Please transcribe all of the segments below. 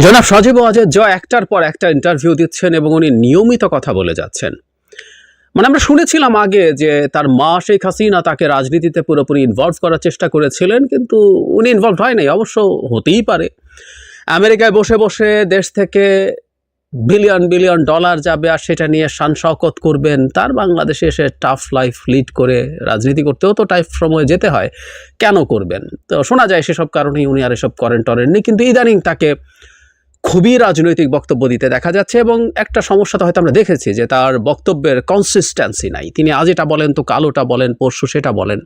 জনাব সজীব ওয়াজেদ জয় একটার পর একটা ইন্টারভিউ দিচ্ছেন এবং উনি নিয়মিত কথা বলে যাচ্ছেন। মানে আমরা শুনেছিলাম আগে যে তার মা শেখ হাসিনা তাকে রাজনীতিতে পুরোপুরি ইনভলভ করার চেষ্টা করেছিলেন, কিন্তু উনি ইনভলভ হয় নাই। অবশ্য হতেই পারে, আমেরিকায় বসে বসে দেশ থেকে বিলিয়ন বিলিয়ন ডলার যাবে আর সেটা নিয়ে শান শওকত করবেন। তার বাংলাদেশে এসে টাফ লাইফ লিড করে রাজনীতি করতেও তো টাইপ সময় যেতে হয়, কেন করবেন? তো শোনা যায় সেসব কারণেই উনি আর এসব করেননি, কিন্তু ইদানিং তাকে খুবই রাজনৈতিক বক্তব্য দিতে দেখা যাচ্ছে। এবং একটা সমস্যা তো হয়তো আমরা দেখেছি যে তার বক্তব্যের কনসিস্টেন্সি নাই। তিনি আজ এটা বলেন তো কালোটা বলেন, পরশু সেটা বলেন।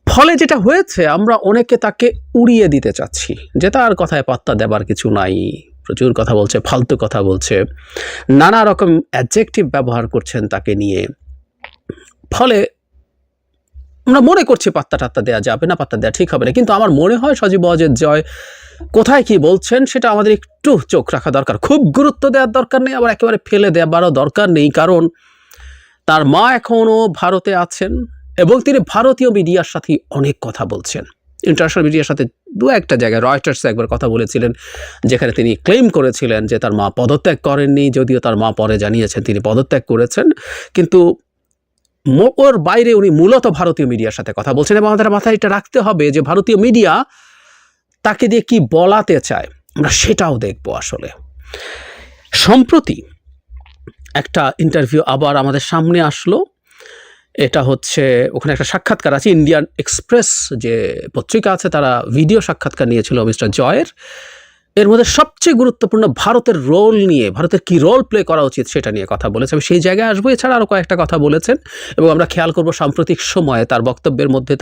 ফলে যেটা হয়েছে, আমরা অনেকে তাকে উড়িয়ে দিতে চাচ্ছি যে তার কথায় পাত্তা দেবার কিছু নাই, প্রচুর কথা বলছে, ফালতু কথা বলছে, নানা রকম অ্যাডজেক্টিভ ব্যবহার করছেন তাকে নিয়ে। ফলে আমরা মনে করছি পাত্তা টাত্তা দেওয়া যাবে না, পাত্তা দেওয়া ঠিক হবে না। কিন্তু আমার মনে হয় সজীব ওয়াজেদ জয় কোথায় কি বলছেন সেটা আমাদের একটু চোখ রাখা দরকার। খুব গুরুত্ব দেওয়ার দরকার নেই, আবার একেবারে ফেলে দেওয়ারও দরকার নেই, কারণ তার মা এখনও ভারতে আছেন এবং তিনি ভারতীয় মিডিয়ার সাথে অনেক কথা বলছেন। ইন্টারন্যাশনাল মিডিয়ার সাথে দু একটা জায়গায়, রয়টার্সে একবার কথা বলেছিলেন, যেখানে তিনি ক্লেম করেছিলেন যে তার মা পদত্যাগ করেননি, যদিও তার মা পরে জানিয়েছেন তিনি পদত্যাগ করেছেন। কিন্তু ওর বাইরে উনি মূলত ভারতীয় মিডিয়ার সাথে কথা বলছেন। এবং আমাদের মাথায় এটা রাখতে হবে যে ভারতীয় মিডিয়া তাকে দিয়ে কি বলাতে চায়, আমরা সেটাও দেখব। আসলে সম্প্রতি একটা ইন্টারভিউ আবার আমাদের সামনে আসলো। এটা হচ্ছে, ওখানে একটা সাক্ষাৎকার আছে, ইন্ডিয়ান এক্সপ্রেস যে পত্রিকা আছে তারা ভিডিও সাক্ষাৎকার নিয়েছিল মিস্টার জয়ের। এর মধ্যে সবচেয়ে গুরুত্বপূর্ণ ভারতের রোল নিয়ে, ভারতের কি রোল প্লে করা উচিত সেটা নিয়ে কথা বলেছে। আমি সেই জায়গায় আসবো। এছাড়া আরও কয়েকটা কথা বলেছেন এবং আমরা খেয়াল করব সাম্প্রতিক সময়ে তার বক্তব্যের মধ্যে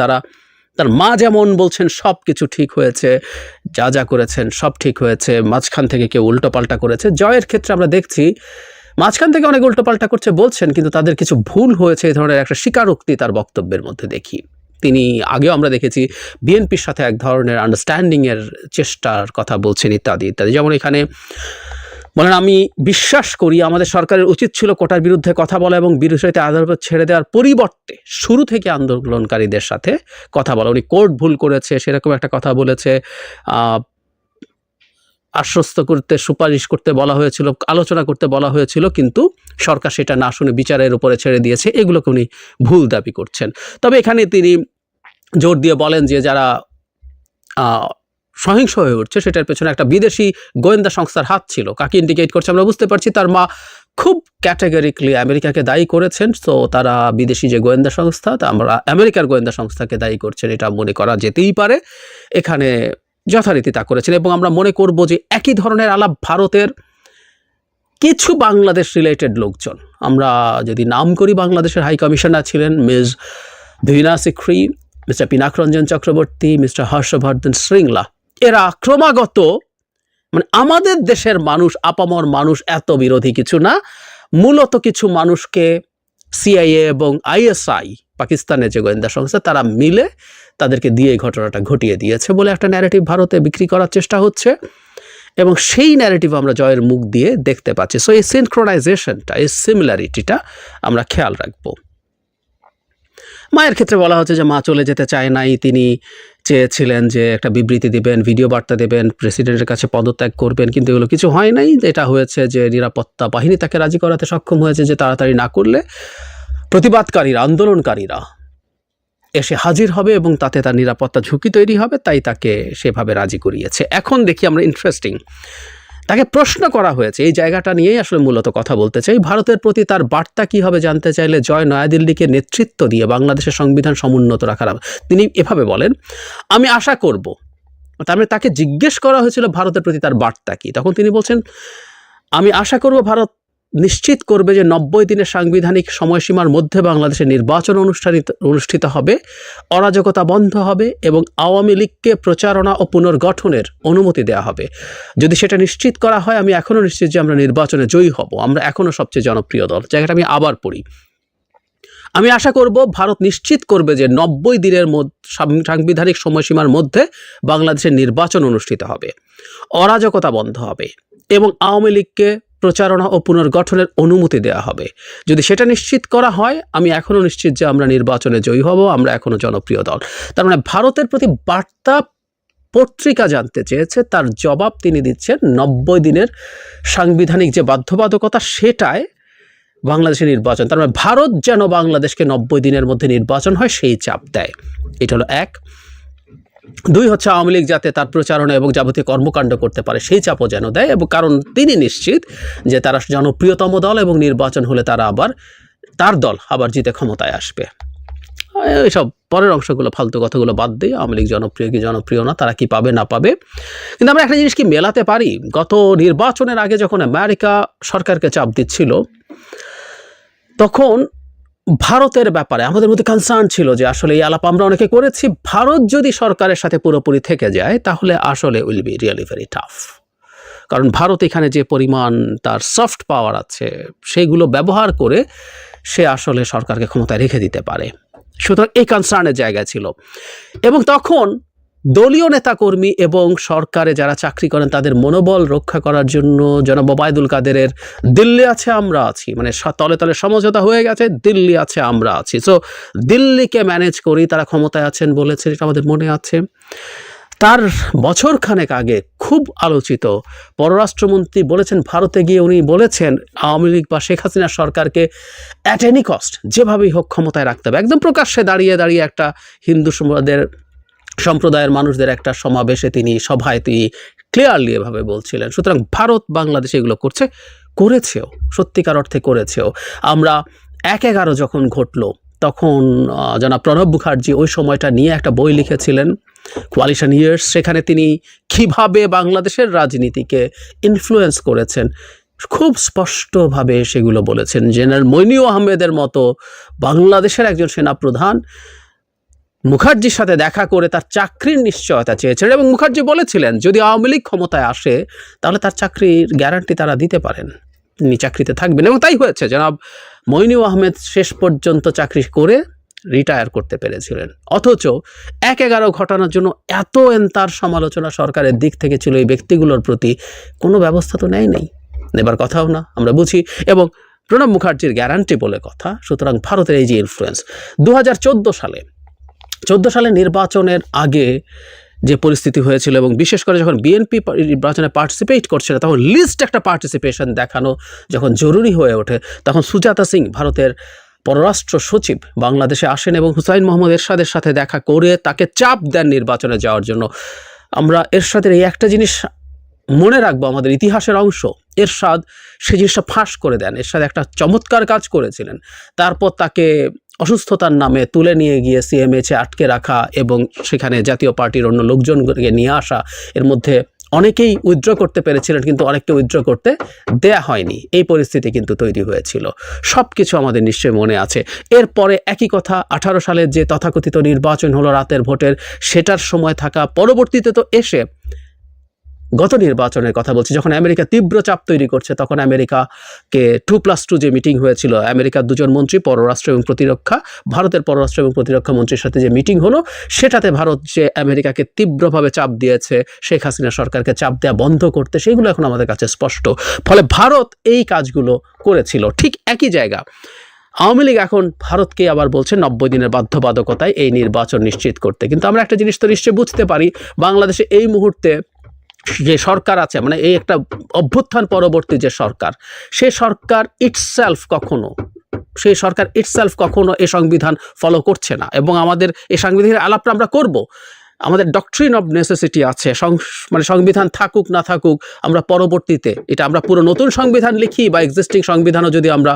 তার মা যেমন বলছেন সব কিছু ঠিক হয়েছে, যা যা করেছেন সব ঠিক হয়েছে, মাঝখান থেকে কেউ উল্টোপাল্টা করেছে। জয়ের ক্ষেত্রে আমরা দেখছি মাঝখান থেকে অনেক উল্টোপাল্টা করছে বলছেন, কিন্তু তাদের কিছু ভুল হয়েছে এই ধরনের একটা স্বীকারোক্তি তার বক্তব্যের মধ্যে দেখি। তিনি আগেও আমরা দেখেছি বিএনপির সাথে এক ধরনের আন্ডারস্ট্যান্ডিংয়ের চেষ্টার কথা বলছেন ইত্যাদি ইত্যাদি। যেমন এখানে বলেন, আমি বিশ্বাস করি আমাদের সরকারের উচিত ছিল কোটার বিরুদ্ধে কথা বলা এবং বিরোধীতে আদালত ছেড়ে দেওয়ার পরিবর্তে শুরু থেকে আন্দোলনকারীদের সাথে কথা বলা। উনি কোর্ট ভুল করেছে সেরকম একটা কথা বলেছে। আশ্বস্ত করতে, সুপারিশ করতে বলা হয়েছিল, আলোচনা করতে বলা হয়েছিল, কিন্তু সরকার সেটা না শুনে বিচারের উপরে ছেড়ে দিয়েছে। এগুলোকে উনি ভুল দাবি করছেন। তবে এখানে তিনি জোর দিয়ে বলেন যে যারা সহিংস হয়ে উঠছে সেটার পেছনে একটা বিদেশি গোয়েন্দা সংস্থার হাত ছিল। কাকে ইন্ডিকেট করছে আমরা বুঝতে পারছি। তার মা খুব ক্যাটেগরিক্যালি আমেরিকাকে দায়ী করেছেন। তো তারা বিদেশি যে গোয়েন্দা সংস্থা, তা আমরা আমেরিকার গোয়েন্দা সংস্থাকে দায়ী করছেন, এটা মনে করা যেতেই পারে। এখানে যথারীতি তা করেছেন। এবং আমরা মনে করব যে একই ধরনের আলাপ ভারতের কিছু বাংলাদেশ রিলেটেড লোকজন, আমরা যদি নাম করি, বাংলাদেশের হাই কমিশনার ছিলেন miss Veena Sikri, mister Pinak Ranjan Chakravarty, mister Harshvardhan Shringla. এরা ক্রমাগত, মানে আমাদের দেশের মানুষ, আপামর মানুষ এত বিরোধী কিছু না, মূলত কিছু মানুষকে সিআইএ এবং আইএসআই, পাকিস্তানের যে গোয়েন্দা সংস্থা, তারা মিলে তাদেরকে দিয়ে এই ঘটনাটা ঘটিয়ে দিয়েছে বলে একটা ন্যারেটিভ ভারতে বিক্রি করার চেষ্টা হচ্ছে। এবং সেই ন্যারেটিভ আমরা জয়ের মুখ দিয়ে দেখতে পাচ্ছি। সো এই সিনক্রোনাইজেশনটা, এই সিমিলারিটিটা আমরা খেয়াল রাখবো। মায়ের ক্ষেত্রে বলা হচ্ছে যে মা চলে যেতে চায় নাই, তিনি চেয়েছিলেন যে একটা বিবৃতি দেবেন, ভিডিও বার্তা দেবেন, প্রেসিডেন্টের কাছে পদত্যাগ করবেন, কিন্তু এগুলো কিছু হয় নাই। এটা হয়েছে যে নিরাপত্তা বাহিনী তাকে রাজি করাতে সক্ষম হয়েছে যে তাড়াতাড়ি না করলে প্রতিবাদকারীরা, আন্দোলনকারীরা এসে হাজির হবে এবং তাতে তার নিরাপত্তা ঝুঁকি তৈরি হবে, তাই তাকে সেভাবে রাজি করিয়েছে। এখন দেখি আমরা ইন্টারেস্টিং, তাকে প্রশ্ন করা হয়েছে, এই জায়গাটা নিয়েই আসলে মূলত কথা বলতে চাই। ভারতের প্রতি তার বার্তা কী হবে জানতে চাইলে জয় নয়াদিল্লিকে নেতৃত্ব দিয়ে বাংলাদেশের সংবিধান সমুন্নত রাখার, তিনি এভাবে বলেন, আমি আশা করব। তাকে জিজ্ঞেস করা হয়েছিল ভারতের প্রতি তার বার্তা কী, তখন তিনি বলছেন, আমি আশা করব ভারত নিশ্চিত করবে যে 90 দিনের সাংবিধানিক সময়সীমার মধ্যে বাংলাদেশে নির্বাচন অনুষ্ঠিত হবে, অরাজকতা বন্ধ হবে এবং আওয়ামী লীগকে প্রচারণা ও পুনর্গঠনের অনুমতি দেওয়া হবে। যদি সেটা নিশ্চিত করা হয়, আমি এখনও নিশ্চিত যে আমরা নির্বাচনে জয়ী হব, আমরা এখনও সবচেয়ে জনপ্রিয় দল। জায়গাটা আমি আবার পড়ি, আমি আশা করব ভারত নিশ্চিত করবে যে 90 দিনের সাংবিধানিক সময়সীমার মধ্যে বাংলাদেশের নির্বাচন অনুষ্ঠিত হবে, অরাজকতা বন্ধ হবে এবং আওয়ামী লীগকে প্রচারণা ও পুনর্গঠনের অনুমতি দেওয়া হবে। যদি সেটা নিশ্চিত করা হয়, আমি এখনও নিশ্চিত যে আমরা নির্বাচনে জয়ী হব, আমরা এখনও জনপ্রিয় দল। তার মানে ভারতের প্রতি বার্তা পত্রিকা জানতে চেয়েছে, তার জবাব তিনি দিচ্ছেন 90 দিনের সাংবিধানিক যে বাধ্যবাধকতা সেটায় বাংলাদেশের নির্বাচন, তার মানে ভারত যেন বাংলাদেশকে 90 দিনের মধ্যে নির্বাচন হয় সেই চাপ দেয়। এটা হলো এক। দুই হচ্ছে আওয়ামী লীগ যাতে তার প্রচারণা এবং যাবতীয় কর্মকাণ্ড করতে পারে সেই চাপও যেন দেয়, এবং কারণ তিনি নিশ্চিত যে তারা জনপ্রিয়তম দল এবং নির্বাচন হলে তার দল আবার জিতে ক্ষমতায় আসবে। এইসব পরের অংশগুলো ফালতু কথাগুলো বাদ দিয়ে আওয়ামী লীগ জনপ্রিয় কি জনপ্রিয় না, তারা কি পাবে না পাবে, কিন্তু আমরা একটা জিনিস কি মেলাতে পারি, গত নির্বাচনের আগে যখন আমেরিকা সরকারকে চাপ দিচ্ছিল তখন ভারতের ব্যাপারে আমাদের মধ্যে কনসার্ন ছিল যে আসলে এই আলাপ আমরা অনেকে করেছি, ভারত যদি সরকারের সাথে পুরোপুরি থেকে যায় তাহলে আসলে will be really very tough, কারণ ভারত এখানে যে পরিমাণ তার সফট পাওয়ার আছে সেগুলো ব্যবহার করে সে আসলে সরকারকে ক্ষমতায় রেখে দিতে পারে। সুতরাং এই কনসার্নের জায়গা ছিল, এবং তখন দলীয় নেতাকর্মী এবং সরকারে যারা চাকরি করেন তাদের মনোবল রক্ষা করার জন্য জনাব ওবায়দুল কাদেরের দিল্লি আছে আমরা আছি, মানে তলে তলে সমঝোতা হয়ে গেছে, দিল্লি আছে আমরা আছি, সো দিল্লিকে ম্যানেজ করি তারা ক্ষমতায় আছেন বলেছে, এটা আমাদের মনে আছে। তার বছরখানেক আগে খুব আলোচিত পররাষ্ট্রমন্ত্রী বলেছেন, ভারতে গিয়ে উনি বলেছেন আওয়ামী লীগ বা শেখ হাসিনার সরকারকে অ্যাট এনি কস্ট যেভাবেই হোক ক্ষমতায় রাখতে হবে, একদম প্রকাশ্যে দাঁড়িয়ে একটা হিন্দু সম্প্রদায়ের মানুষদের একটা সমাবেশে সভায় তিনি ক্লিয়ারলি এভাবে বলছিলেন। সুতরাং ভারত বাংলাদেশে এগুলো করেছেও, সত্যিকার অর্থে করেছেও। আমরা 1/11 যখন ঘটলো তখন জনাব প্রণব মুখার্জি ওই সময়টা নিয়ে একটা বই লিখেছিলেন, কোয়ালিশন ইয়ার্স, সেখানে তিনি কিভাবে বাংলাদেশের রাজনীতিকে ইনফ্লুয়েন্স করেছেন খুব স্পষ্টভাবে সেগুলো বলেছেন। জেনারেল মইনুল আহমেদের মতো বাংলাদেশের একজন সেনাপ্রধান মুখার্জির সাথে দেখা করে তার চাকরির নিশ্চয়তা চেয়েছিলেন, এবং মুখার্জি বলেছিলেন যদি আওয়ামী লীগ ক্ষমতায় আসে তাহলে তার চাকরির গ্যারান্টি তারা দিতে পারেন, তিনি চাকরিতে থাকবেন, এবং তাই হয়েছে। জনাব মইনুল আহমেদ শেষ পর্যন্ত চাকরি করে রিটায়ার করতে পেরেছিলেন, অথচ 1/11 ঘটানোর জন্য এত তার সমালোচনা সরকারের দিক থেকে ছিল এই ব্যক্তিগুলোর প্রতি, কোনো ব্যবস্থা তো নেয়নি, নেবার কথাও না, আমরা বুঝি, এবং প্রণব মুখার্জির গ্যারান্টি বলে কথা। সুতরাং ভারতের এই যে ইনফ্লুয়েন্স 2014 সালে নির্বাচনের আগে যে পরিস্থিতি হয়েছিল, এবং বিশেষ করে যখন বিএনপি নির্বাচনে পার্টিসিপেট করছিল তখন লিস্ট একটা পার্টিসিপেশন দেখানো যখন জরুরি হয়ে ওঠে, তখন সুজাতা সিং ভারতের পররাষ্ট্র সচিব বাংলাদেশে আসেন এবং হুসাইন মোহাম্মদ এরশাদের সাথে দেখা করে তাকে চাপ দেন নির্বাচনে যাওয়ার জন্য। আমরা এরশাদের এই একটা জিনিস মনে রাখবো, আমাদের ইতিহাসের অংশ, এরশাদ সেই জিনিসটা ফাঁস করে দেন। এরশাদ একটা চমৎকার কাজ করেছিলেন, তারপর তাকে অসুস্থতার নামে তুলে নিয়ে গিয়ে সিএমএইচে আটকে রাখা এবং সেখানে জাতীয় পার্টির অন্য লোকজনকে নিয়ে আসা, এর মধ্যে অনেকেই উইথড্র করতে পেরেছিলেন কিন্তু অনেককে উইথড্র করতে দেয়া হয়নি, এই পরিস্থিতি কিন্তু তৈরি হয়েছিল। সব কিছু আমাদের নিশ্চয়ই মনে আছে। এরপরে একই কথা 18 সালের যে তথাকথিত নির্বাচন হলো রাতের ভোটের, সেটার সময় থাকা, পরবর্তীতে তো এসে গত নির্বাচনের কথা বলছি, যখন আমেরিকা তীব্র চাপ তৈরি করছে তখন আমেরিকাকে 2+2 যে মিটিং হয়েছিল, আমেরিকার দুজন মন্ত্রী পররাষ্ট্র এবং প্রতিরক্ষা, ভারতের পররাষ্ট্র এবং প্রতিরক্ষা মন্ত্রীর সাথে যে মিটিং হলো, সেটাতে ভারত যে আমেরিকাকে তীব্রভাবে চাপ দিয়েছে শেখ হাসিনা সরকারকে চাপ দেওয়া বন্ধ করতে, সেগুলো এখন আমাদের কাছে স্পষ্ট। ফলে ভারত এই কাজগুলো করেছিল। ঠিক একই জায়গা আওয়ামী লীগ এখন ভারতকে আবার বলছে 90 দিনের বাধ্যবাধকতায় এই নির্বাচন নিশ্চিত করতে। কিন্তু আমরা একটা জিনিস তো নিশ্চয়ই বুঝতে পারি, বাংলাদেশে এই মুহূর্তে যে সরকার আছে, মানে এই একটা অভ্যুত্থান পরবর্তী যে সরকার, সেই সরকার ইটসেলফ কখনো এই সংবিধান ফলো করছে না, এবং আমাদের এই সাংবিধানিক আলাপটা আমরা করব। আমাদের ডক্ট্রিন অফ নেসেসিটি আছে, মানে সংবিধান থাকুক না থাকুক, আমরা পরবর্তীতে এটা আমরা পুরো নতুন সংবিধান লিখি বা এক্সিস্টিং সংবিধানও যদি আমরা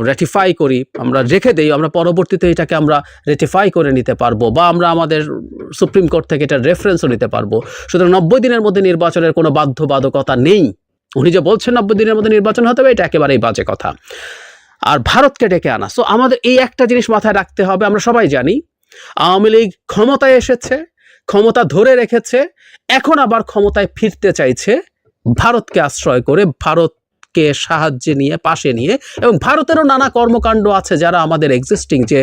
রেটিফাই করি, আমরা রেখে দেই, আমরা পরবর্তীতে এটাকে আমরা রেটিফাই করে নিতে পারবো, বা আমরা আমাদের সুপ্রিম কোর্ট থেকে এটা রেফারেন্সও নিতে পারবো। সুতরাং 90 দিনের মধ্যে নির্বাচনের কোনো বাধ্যবাধকতা নেই। উনি যে বলছেন 90 দিনের মধ্যে নির্বাচন হতে হবে, এটা একেবারেই বাজে কথা। আর ভারতকে ডেকে আনা, সো আমাদের এই একটা জিনিস মাথায় রাখতে হবে। আমরা সবাই জানি আওয়ামী লীগ ক্ষমতায় এসেছে, ক্ষমতা ধরে রেখেছে, এখন আবার ক্ষমতায় ফিরতে চাইছে ভারতকে আশ্রয় করে, ভারতকে সাহায্যে নিয়ে, পাশে নিয়ে, এবং ভারতেরও নানা কর্মকাণ্ড আছে যারা আমাদের এক্সিস্টিং যে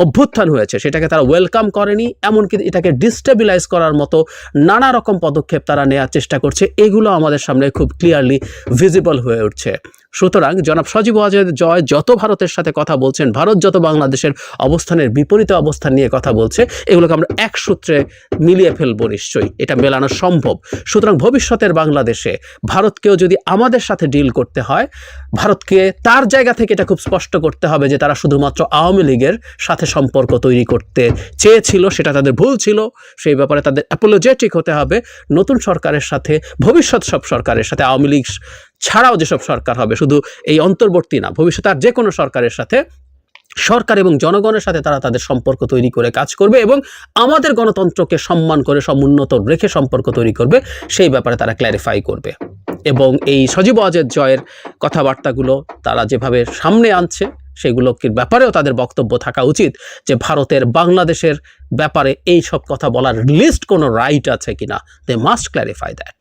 অভ্যুত্থান হয়েছে সেটাকে তারা ওয়েলকাম করেনি, এমনকি এটাকে ডিস্টেবিলাইজ করার মতো নানা রকম পদক্ষেপ তারা নেওয়ার চেষ্টা করছে। এগুলো আমাদের সামনে খুব ক্লিয়ারলি ভিজিবল হয়ে উঠছে। সুতরাং জনাব সজীব ওয়াজেদ জয় যত ভারতের সাথে কথা বলছেন, ভারত যত বাংলাদেশের অবস্থানের বিপরীত অবস্থান নিয়ে কথা বলছে, এগুলোকে আমরা এক সূত্রে মিলিয়ে ফেলবো নিশ্চয়ই, এটা মেলানো সম্ভব। সুতরাং ভবিষ্যতের বাংলাদেশে ভারতকেও যদি আমাদের সাথে ডিল করতে হয়, ভারতকে তার জায়গা থেকে এটা খুব স্পষ্ট করতে হবে যে তারা শুধুমাত্র আওয়ামী লীগের সাথে সম্পর্ক তৈরি করতে চেয়েছিল, সেটা তাদের ভুল ছিল। সেই ব্যাপারে তাদের অ্যাপোলোজেটিক হতে হবে। নতুন সরকারের সাথে, ভবিষ্যৎ সব সরকারের সাথে, আওয়ামী লীগ ছাড়াও যেসব সরকার হবে, শুধু এই অন্তর্বর্তী না, ভবিষ্যতে আর যে কোনো সরকারের সাথে, সরকার এবং জনগণের সাথে তারা তাদের সম্পর্ক তৈরি করে কাজ করবে এবং আমাদের গণতন্ত্রকে সম্মান করে সমুন্নত রেখে সম্পর্ক তৈরি করবে, সেই ব্যাপারে তারা ক্ল্যারিফাই করবে। এবং এই সজীব ওয়াজেদ জয়ের কথাবার্তাগুলো তারা যেভাবে সামনে আনছে, সেগুলোর ব্যাপারেও তাদের বক্তব্য থাকা উচিত যে ভারতের বাংলাদেশের ব্যাপারে এই সব কথা বলার লিস্ট কোনো রাইট আছে কিনা। They must clarify that.